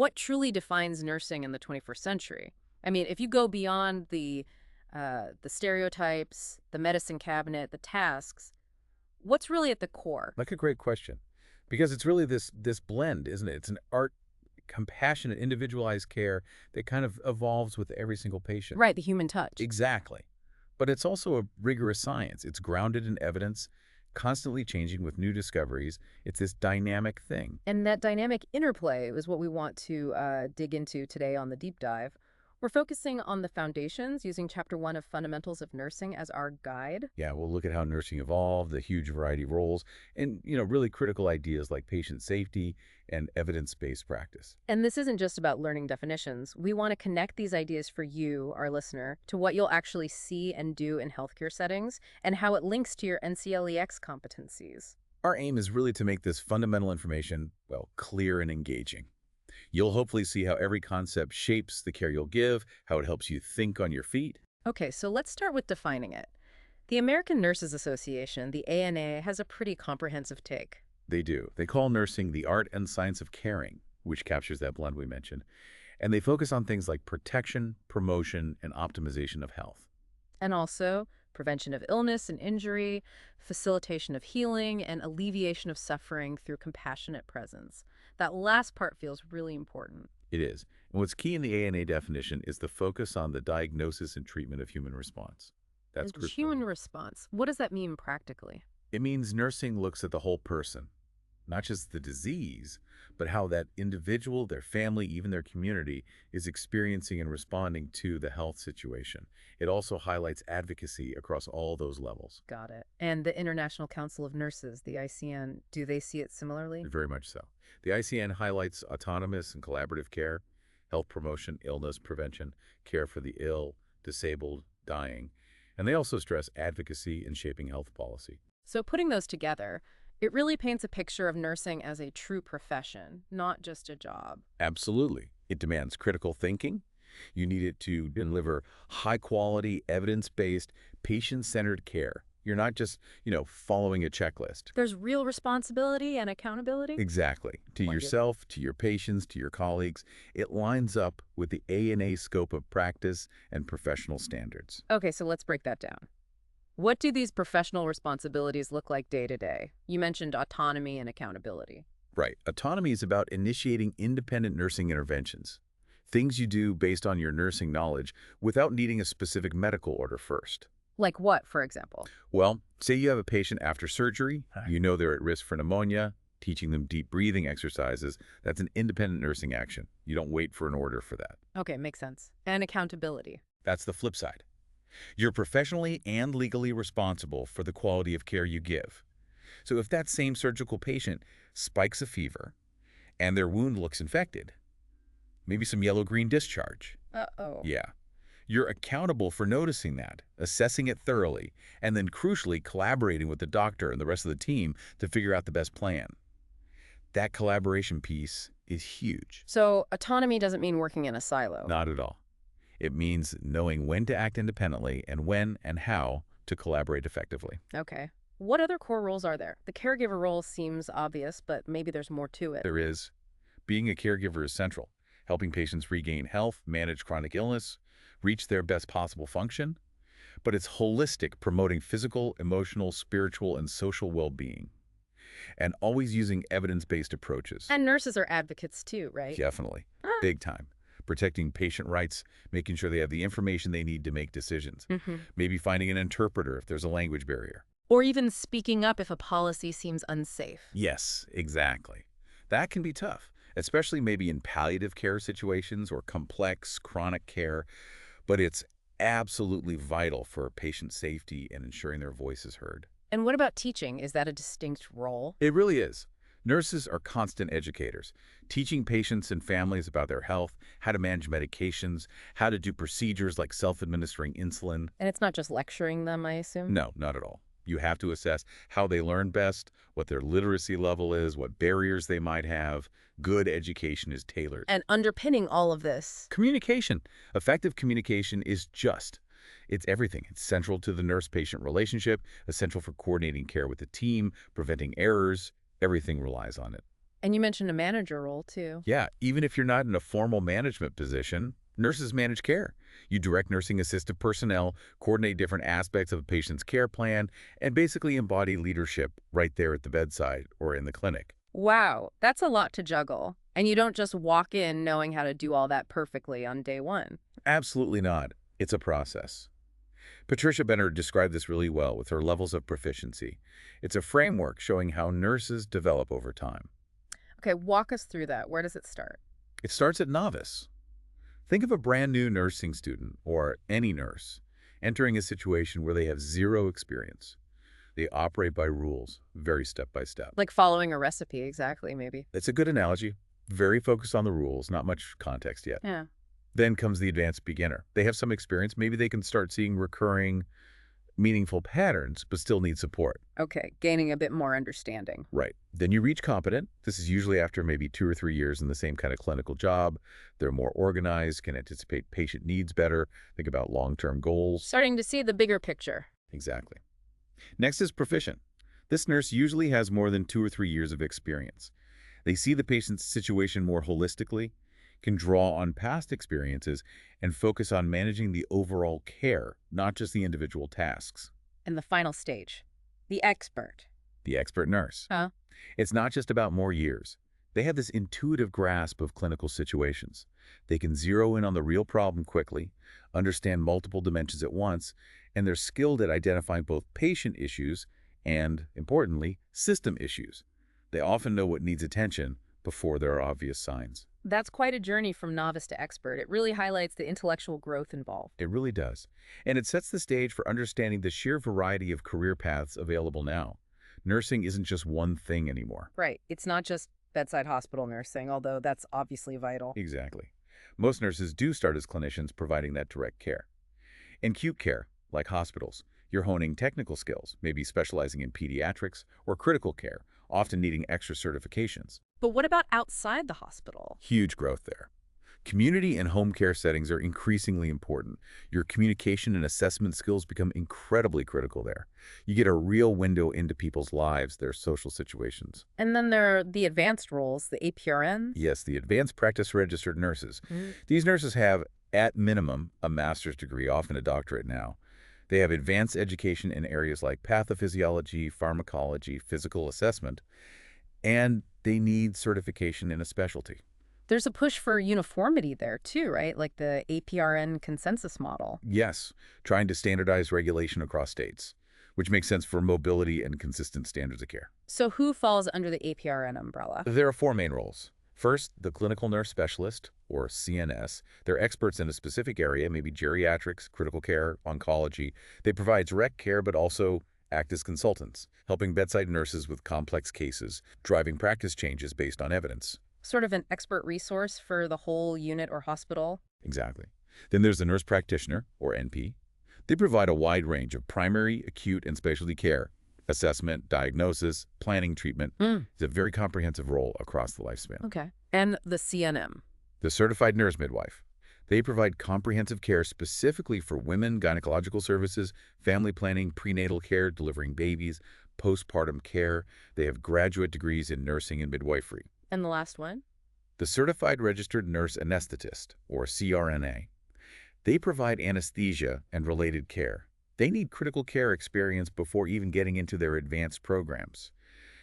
What truly defines nursing in the 21st century? I mean, if you go beyond the stereotypes, the medicine cabinet, the tasks, what's really at the core? Like a great question. Because it's really this blend, isn't it? It's an art, compassionate, individualized care that kind of evolves with every single patient. Right, the human touch. Exactly. But it's also a rigorous science. It's grounded in evidence, constantly changing with new discoveries. It's this dynamic thing. And that dynamic interplay is what we want to dig into today on the deep dive. We're focusing on the foundations, using Chapter 1 of Fundamentals of Nursing as our guide. Yeah, we'll look at how nursing evolved, the huge variety of roles, and, really critical ideas like patient safety and evidence-based practice. And this isn't just about learning definitions. We want to connect these ideas for you, our listener, to what you'll actually see and do in healthcare settings and how it links to your NCLEX competencies. Our aim is really to make this fundamental information, well, clear and engaging. You'll hopefully see how every concept shapes the care you'll give, how it helps you think on your feet. Okay, so let's start with defining it. The American Nurses Association, the ANA, has a pretty comprehensive take. They do. They call nursing the art and science of caring, which captures that blend we mentioned. And they focus on things like protection, promotion, and optimization of health. And also prevention of illness and injury, facilitation of healing, and alleviation of suffering through compassionate presence. That last part feels really important. It is. And what's key in the ANA definition is the focus on the diagnosis and treatment of human response. That's crucial. Human response. What does that mean practically? It means nursing looks at the whole person, not just the disease, but how that individual, their family, even their community is experiencing and responding to the health situation. It also highlights advocacy across all those levels. Got it. And the International Council of Nurses, the ICN, do they see it similarly? Very much so. The ICN highlights autonomous and collaborative care, health promotion, illness prevention, care for the ill, disabled, dying, and they also stress advocacy in shaping health policy. So putting those together, it really paints a picture of nursing as a true profession, not just a job. Absolutely. It demands critical thinking. You need it to deliver high-quality, evidence-based, patient-centered care. You're not just, following a checklist. There's real responsibility and accountability? Exactly. To yourself, to your patients, to your colleagues. It lines up with the ANA scope of practice and professional standards. Okay, so let's break that down. What do these professional responsibilities look like day to day? You mentioned autonomy and accountability. Right. Autonomy is about initiating independent nursing interventions. Things you do based on your nursing knowledge without needing a specific medical order first. Like what, for example? Well, say you have a patient after surgery, you know they're at risk for pneumonia, teaching them deep breathing exercises, that's an independent nursing action. You don't wait for an order for that. Okay, makes sense. And accountability. That's the flip side. You're professionally and legally responsible for the quality of care you give. So if that same surgical patient spikes a fever and their wound looks infected, maybe some yellow-green discharge. Uh-oh. Yeah. You're accountable for noticing that, assessing it thoroughly, and then crucially collaborating with the doctor and the rest of the team to figure out the best plan. That collaboration piece is huge. So autonomy doesn't mean working in a silo. Not at all. It means knowing when to act independently and when and how to collaborate effectively. Okay. What other core roles are there? The caregiver role seems obvious, but maybe there's more to it. There is. Being a caregiver is central, helping patients regain health, manage chronic illness, reach their best possible function. But it's holistic, promoting physical, emotional, spiritual, and social well-being. And always using evidence-based approaches. And nurses are advocates too, right? Definitely. Big time. Protecting patient rights, making sure they have the information they need to make decisions. Maybe finding an interpreter if there's a language barrier. Or even speaking up if a policy seems unsafe. Yes, exactly. That can be tough, especially maybe in palliative care situations or complex chronic care. But it's absolutely vital for patient safety and ensuring their voice is heard. And what about teaching? Is that a distinct role? It really is. Nurses are constant educators, teaching patients and families about their health, how to manage medications, how to do procedures like self-administering insulin. And it's not just lecturing them, I assume? No, not at all. You have to assess how they learn best, what their literacy level is, what barriers they might have. Good education is tailored. And underpinning all of this? Communication. Effective communication is it's everything. It's central to the nurse-patient relationship, essential for coordinating care with the team, preventing errors. Everything relies on it. And you mentioned a manager role, too. Yeah, even if you're not in a formal management position, nurses manage care. You direct nursing assistant personnel, coordinate different aspects of a patient's care plan, and basically embody leadership right there at the bedside or in the clinic. Wow, that's a lot to juggle. And you don't just walk in knowing how to do all that perfectly on day one. Absolutely not. It's a process. Patricia Benner described this really well with her levels of proficiency. It's a framework showing how nurses develop over time. Okay, walk us through that. Where does it start? It starts at novice. Think of a brand new nursing student, or any nurse, entering a situation where they have zero experience. They operate by rules, very step by step. Like following a recipe, exactly, maybe. It's a good analogy. Very focused on the rules, not much context yet. Yeah. Then comes the advanced beginner. They have some experience. Maybe they can start seeing recurring, meaningful patterns, but still need support. Okay, gaining a bit more understanding. Right. Then you reach competent. This is usually after maybe 2 or 3 years in the same kind of clinical job. They're more organized, can anticipate patient needs better, think about long-term goals. Starting to see the bigger picture. Exactly. Next is proficient. This nurse usually has more than 2 or 3 years of experience. They see the patient's situation more holistically, can draw on past experiences, and focus on managing the overall care, not just the individual tasks. And the final stage, the expert. The expert nurse. Huh? It's not just about more years. They have this intuitive grasp of clinical situations. They can zero in on the real problem quickly, understand multiple dimensions at once, and they're skilled at identifying both patient issues and, importantly, system issues. They often know what needs attention before there are obvious signs. That's quite a journey from novice to expert. It really highlights the intellectual growth involved. It really does. And it sets the stage for understanding the sheer variety of career paths available now. Nursing isn't just one thing anymore. Right. It's not just bedside hospital nursing, although that's obviously vital. Exactly. Most nurses do start as clinicians providing that direct care. In acute care, like hospitals, you're honing technical skills, maybe specializing in pediatrics or critical care, often needing extra certifications. But what about outside the hospital? Huge growth there. Community and home care settings are increasingly important. Your communication and assessment skills become incredibly critical there. You get a real window into people's lives, their social situations. And then there are the advanced roles, the APRNs. Yes, the advanced practice registered nurses. These nurses have, at minimum, a master's degree, often a doctorate now. They have advanced education in areas like pathophysiology, pharmacology, physical assessment, and they need certification in a specialty. There's a push for uniformity there too, right? Like the APRN consensus model. Yes, trying to standardize regulation across states, which makes sense for mobility and consistent standards of care. So who falls under the APRN umbrella? There are 4 main roles. First, the clinical nurse specialist, or CNS. They're experts in a specific area, maybe geriatrics, critical care, oncology. They provide direct care, but also act as consultants, helping bedside nurses with complex cases, driving practice changes based on evidence. Sort of an expert resource for the whole unit or hospital? Exactly. Then there's the nurse practitioner, or NP. They provide a wide range of primary, acute, and specialty care, assessment, diagnosis, planning, treatment. It's a very comprehensive role across the lifespan. Okay. And the CNM? The Certified Nurse Midwife. They provide comprehensive care specifically for women, gynecological services, family planning, prenatal care, delivering babies, postpartum care. They have graduate degrees in nursing and midwifery. And the last one? The Certified Registered Nurse Anesthetist, or CRNA. They provide anesthesia and related care. They need critical care experience before even getting into their advanced programs.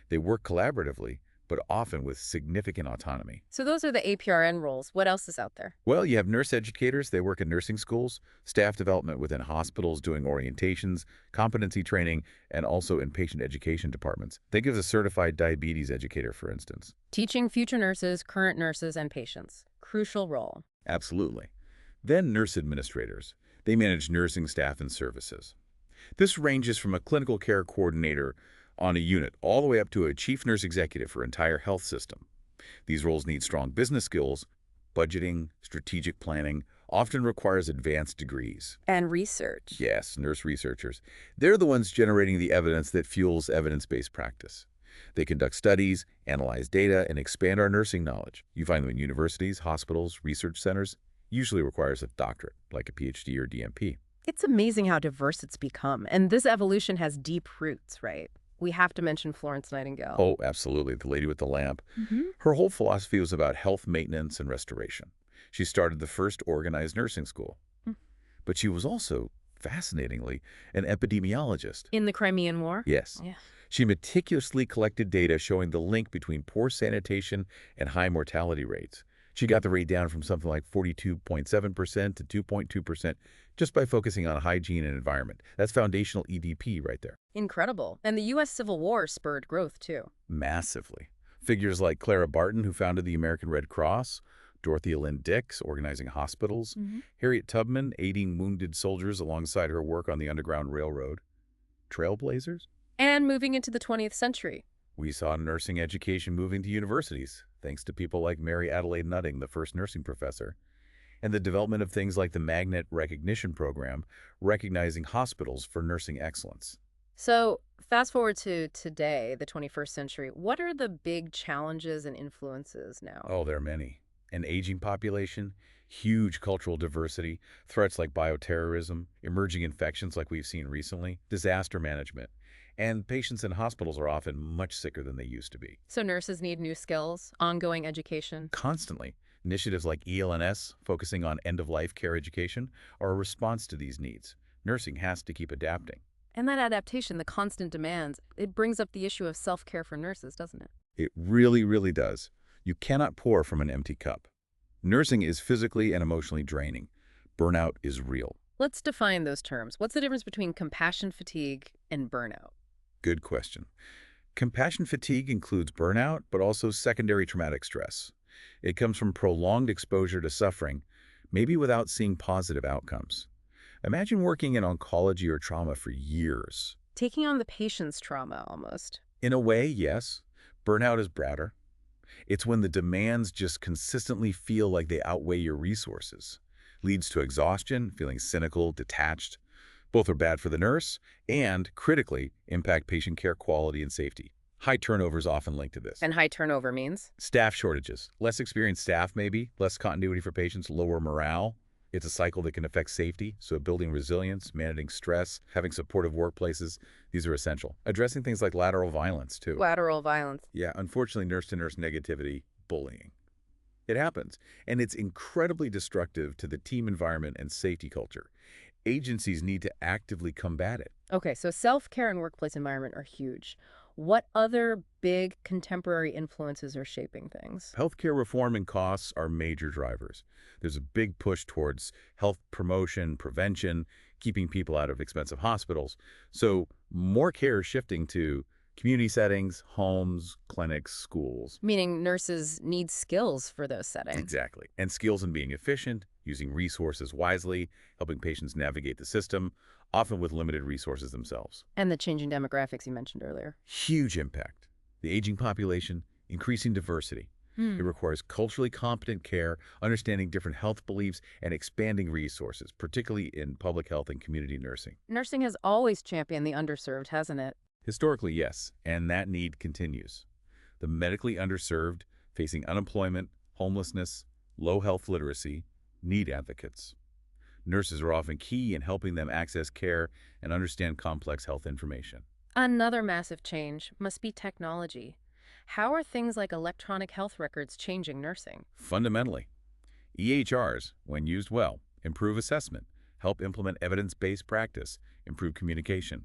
They work collaboratively, but often with significant autonomy. So those are the APRN roles. What else is out there? Well, you have nurse educators. They work in nursing schools, staff development within hospitals doing orientations, competency training, and also in patient education departments. Think of the certified diabetes educator, for instance. Teaching future nurses, current nurses, and patients. Crucial role. Absolutely. Then nurse administrators. They manage nursing staff and services. This ranges from a clinical care coordinator on a unit all the way up to a chief nurse executive for entire health system. These roles need strong business skills, budgeting, strategic planning, often requires advanced degrees. And research. Yes, nurse researchers. They're the ones generating the evidence that fuels evidence-based practice. They conduct studies, analyze data, and expand our nursing knowledge. You find them in universities, hospitals, research centers. Usually requires a doctorate, like a PhD or DNP. It's amazing how diverse it's become, and this evolution has deep roots, right? we have to mention Florence Nightingale. Oh, absolutely, the lady with the lamp. Hmm. Her whole philosophy was about health maintenance and restoration. She started the first organized nursing school. But she was also, fascinatingly, an epidemiologist. In the Crimean War? Yes. Yeah. She meticulously collected data showing the link between poor sanitation and high mortality rates. She got the rate down from something like 42.7% to 2.2% just by focusing on hygiene and environment. That's foundational EBP right there. Incredible. And the U.S. Civil War spurred growth, too. Massively. Figures like Clara Barton, who founded the American Red Cross, Dorothea Lynn Dix, organizing hospitals, Harriet Tubman, aiding wounded soldiers alongside her work on the Underground Railroad. Trailblazers? And moving into the 20th century. We saw nursing education moving to universities, thanks to people like Mary Adelaide Nutting, the first nursing professor, and the development of things like the Magnet Recognition Program, recognizing hospitals for nursing excellence. So fast forward to today, the 21st century. What are the big challenges and influences now? Oh, there are many. An aging population, huge cultural diversity, threats like bioterrorism, emerging infections like we've seen recently, disaster management, and patients in hospitals are often much sicker than they used to be. So nurses need new skills, ongoing education. Constantly, initiatives like ELNS, focusing on end-of-life care education, are a response to these needs. Nursing has to keep adapting. And that adaptation, the constant demands, it brings up the issue of self-care for nurses, doesn't it? It really, really does. You cannot pour from an empty cup. Nursing is physically and emotionally draining. Burnout is real. Let's define those terms. What's the difference between compassion fatigue and burnout? Good question. Compassion fatigue includes burnout, but also secondary traumatic stress. It comes from prolonged exposure to suffering, maybe without seeing positive outcomes. Imagine working in oncology or trauma for years. Taking on the patient's trauma, almost. In a way, yes. Burnout is broader. It's when the demands just consistently feel like they outweigh your resources. Leads to exhaustion, feeling cynical, detached. Both are bad for the nurse and, critically, impact patient care quality and safety. High turnover is often linked to this. And high turnover means? Staff shortages. Less experienced staff, maybe. Less continuity for patients. Lower morale. It's a cycle that can affect safety, so building resilience, managing stress, having supportive workplaces, these are essential. Addressing things like lateral violence, too. Lateral violence. Yeah, unfortunately, nurse-to-nurse negativity, bullying. It happens, and it's incredibly destructive to the team environment and safety culture. Agencies need to actively combat it. Okay, so self-care and workplace environment are huge. What other big contemporary influences are shaping things? Healthcare reform and costs are major drivers. There's a big push towards health promotion, prevention, keeping people out of expensive hospitals. So more care is shifting to community settings, homes, clinics, schools. Meaning nurses need skills for those settings. Exactly. And skills in being efficient, using resources wisely, helping patients navigate the system, often with limited resources themselves. And the changing demographics you mentioned earlier. Huge impact. The aging population, increasing diversity. It requires culturally competent care, understanding different health beliefs, and expanding resources, particularly in public health and community nursing. Nursing has always championed the underserved, hasn't it? Historically, yes, and that need continues. The medically underserved, facing unemployment, homelessness, low health literacy, need advocates. Nurses are often key in helping them access care and understand complex health information. Another massive change must be technology. How are things like electronic health records changing nursing? Fundamentally, EHRs, when used well, improve assessment, help implement evidence-based practice, improve communication.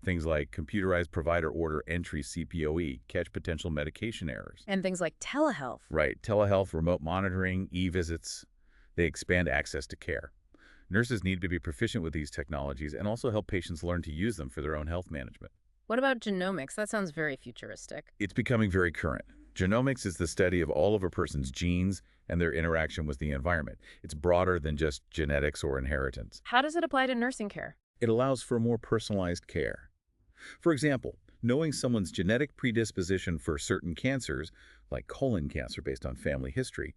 Things like computerized provider order entry CPOE catch potential medication errors. And things like telehealth. Right, telehealth, remote monitoring, e-visits, they expand access to care. Nurses need to be proficient with these technologies and also help patients learn to use them for their own health management. What about genomics? That sounds very futuristic. It's becoming very current. Genomics is the study of all of a person's genes and their interaction with the environment. It's broader than just genetics or inheritance. How does it apply to nursing care? It allows for more personalized care. For example, knowing someone's genetic predisposition for certain cancers, like colon cancer based on family history,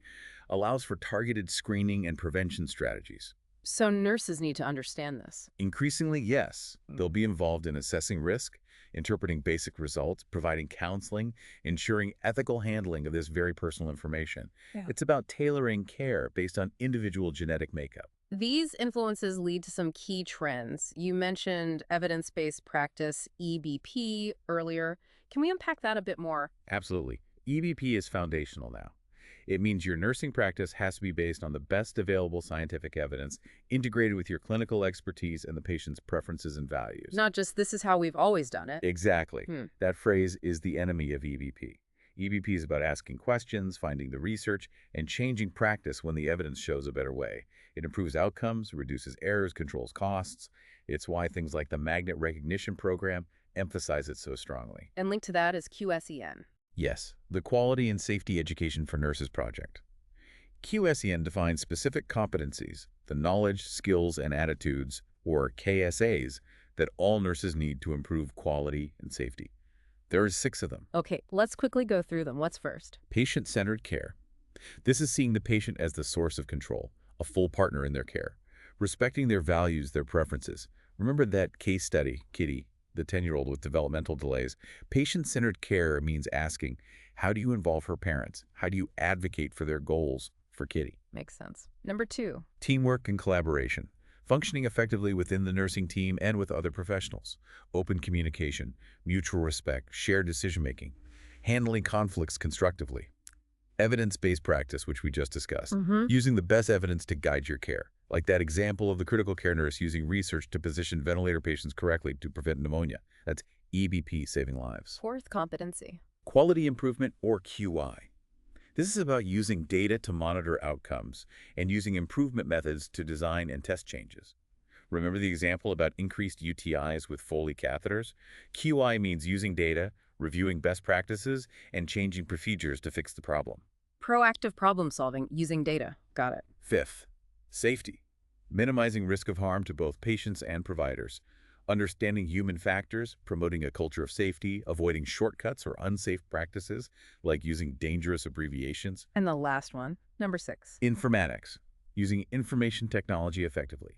allows for targeted screening and prevention strategies. So nurses need to understand this. Increasingly, yes. They'll be involved in assessing risk, interpreting basic results, providing counseling, ensuring ethical handling of this very personal information. Yeah. It's about tailoring care based on individual genetic makeup. These influences lead to some key trends. You mentioned evidence-based practice, EBP, earlier. Can we unpack that a bit more? Absolutely. EBP is foundational now. It means your nursing practice has to be based on the best available scientific evidence, integrated with your clinical expertise and the patient's preferences and values. Not just this is how we've always done it. Exactly. Hmm. That phrase is the enemy of EBP. EBP is about asking questions, finding the research, and changing practice when the evidence shows a better way. It improves outcomes, reduces errors, controls costs. It's why things like the Magnet Recognition Program emphasize it so strongly. And linked to that is QSEN. Yes, the Quality and Safety Education for Nurses project. QSEN defines specific competencies, the knowledge, skills, and attitudes, or KSAs, that all nurses need to improve quality and safety. There are 6 of them. Okay, let's quickly go through them. What's first? Patient-centered care. This is seeing the patient as the source of control, a full partner in their care, respecting their values, their preferences. Remember that case study, Kitty, the 10-year-old with developmental delays? Patient-centered care means asking, how do you involve her parents? How do you advocate for their goals for Kitty? Makes sense. Number 2. Teamwork and collaboration. Functioning effectively within the nursing team and with other professionals. Open communication, mutual respect, shared decision-making. Handling conflicts constructively. Evidence-based practice, which we just discussed. Using the best evidence to guide your care. Like that example of the critical care nurse using research to position ventilator patients correctly to prevent pneumonia. That's EBP, saving lives. 4th, competency. Quality improvement, or QI. This is about using data to monitor outcomes and using improvement methods to design and test changes. Remember the example about increased UTIs with Foley catheters? QI means using data, reviewing best practices, and changing procedures to fix the problem. Proactive problem solving using data. Got it. 5th, safety. Minimizing risk of harm to both patients and providers. Understanding human factors, promoting a culture of safety, avoiding shortcuts or unsafe practices, like using dangerous abbreviations. And the last one, number 6. Informatics. Using information technology effectively.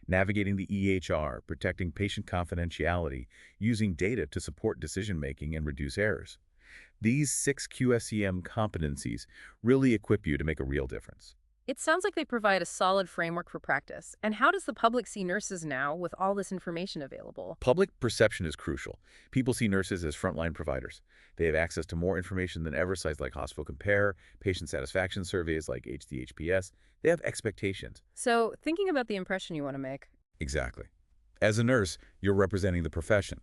Navigating the EHR, protecting patient confidentiality, using data to support decision-making and reduce errors. These 6 QSEM competencies really equip you to make a real difference. It sounds like they provide a solid framework for practice. And how does the public see nurses now with all this information available? Public perception is crucial. People see nurses as frontline providers. They have access to more information than ever. Sites like Hospital Compare, patient satisfaction surveys like HDHPS, they have expectations. So, thinking about the impression you want to make. Exactly. As a nurse, you're representing the profession.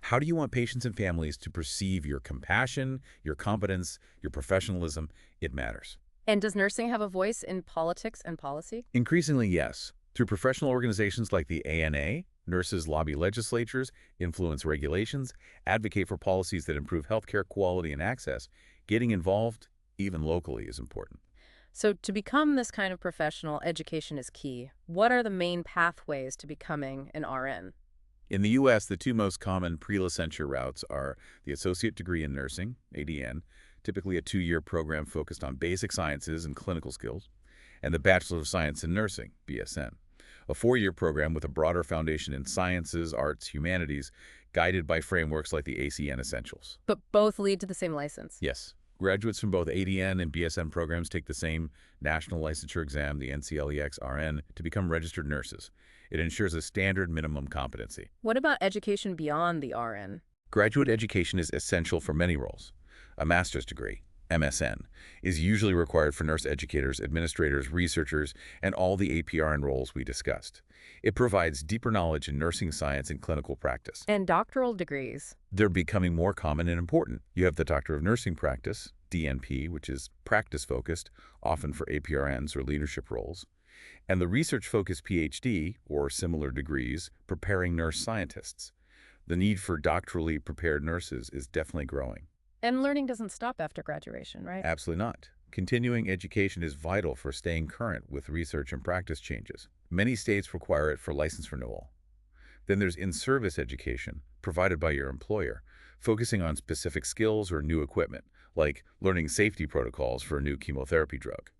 How do you want patients and families to perceive your compassion, your competence, your professionalism? It matters. And does nursing have a voice in politics and policy? Increasingly, yes. Through professional organizations like the ANA, nurses lobby legislatures, influence regulations, advocate for policies that improve healthcare quality and access. Getting involved, even locally, is important. So to become this kind of professional, education is key. What are the main pathways to becoming an RN? In the U.S., the 2 most common pre-licensure routes are the Associate Degree in Nursing, ADN, typically a 2-year program focused on basic sciences and clinical skills, and the Bachelor of Science in Nursing, BSN, a 4-year program with a broader foundation in sciences, arts, humanities, guided by frameworks like the ACN Essentials. But both lead to the same license? Yes. Graduates from both ADN and BSN programs take the same national licensure exam, the NCLEX-RN, to become registered nurses. It ensures a standard minimum competency. What about education beyond the RN? Graduate education is essential for many roles. A master's degree, MSN, is usually required for nurse educators, administrators, researchers, and all the APRN roles we discussed. It provides deeper knowledge in nursing science and clinical practice. And doctoral degrees? They're becoming more common and important. You have the Doctor of Nursing Practice, DNP, which is practice-focused, often for APRNs or leadership roles, and the research-focused PhD, or similar degrees, preparing nurse scientists. The need for doctorally prepared nurses is definitely growing. And learning doesn't stop after graduation, right? Absolutely not. Continuing education is vital for staying current with research and practice changes. Many states require it for license renewal. Then there's in-service education, provided by your employer, focusing on specific skills or new equipment, like learning safety protocols for a new chemotherapy drug.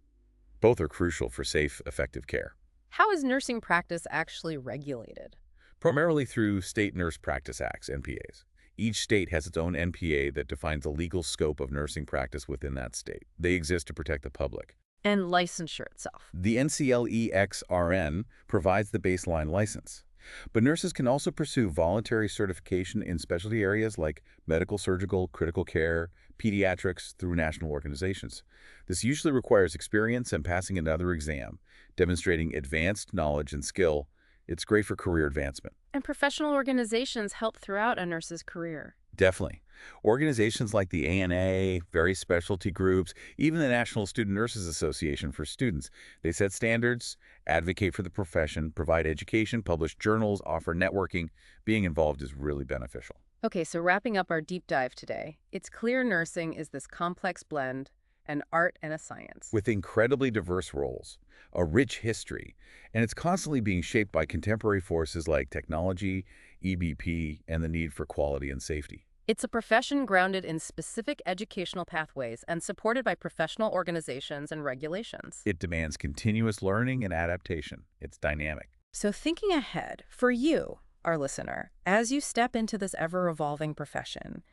Both are crucial for safe, effective care. How is nursing practice actually regulated? Primarily through state nurse practice acts, NPAs. Each state has its own NPA that defines the legal scope of nursing practice within that state. They exist to protect the public. And licensure itself. The NCLEX-RN provides the baseline license. But nurses can also pursue voluntary certification in specialty areas like medical, surgical, critical care, pediatrics through national organizations. This usually requires experience and passing another exam, demonstrating advanced knowledge and skill. It's great for career advancement. And professional organizations help throughout a nurse's career. Definitely. Organizations like the ANA, various specialty groups, even the National Student Nurses Association for students, they set standards, advocate for the profession, provide education, publish journals, offer networking. Being involved is really beneficial. Okay, so wrapping up our deep dive today, it's clear nursing is this complex blend, an art and a science. With incredibly diverse roles, a rich history, and it's constantly being shaped by contemporary forces like technology, EBP, and the need for quality and safety. It's a profession grounded in specific educational pathways and supported by professional organizations and regulations. It demands continuous learning and adaptation. It's dynamic. So thinking ahead, for you, our listener, as you step into this ever-evolving profession,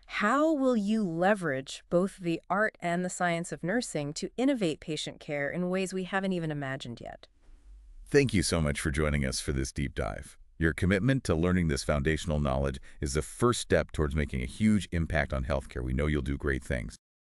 how will you leverage both the art and the science of nursing to innovate patient care in ways we haven't even imagined yet? Thank you so much for joining us for this deep dive. Your commitment to learning this foundational knowledge is the first step towards making a huge impact on healthcare. We know you'll do great things.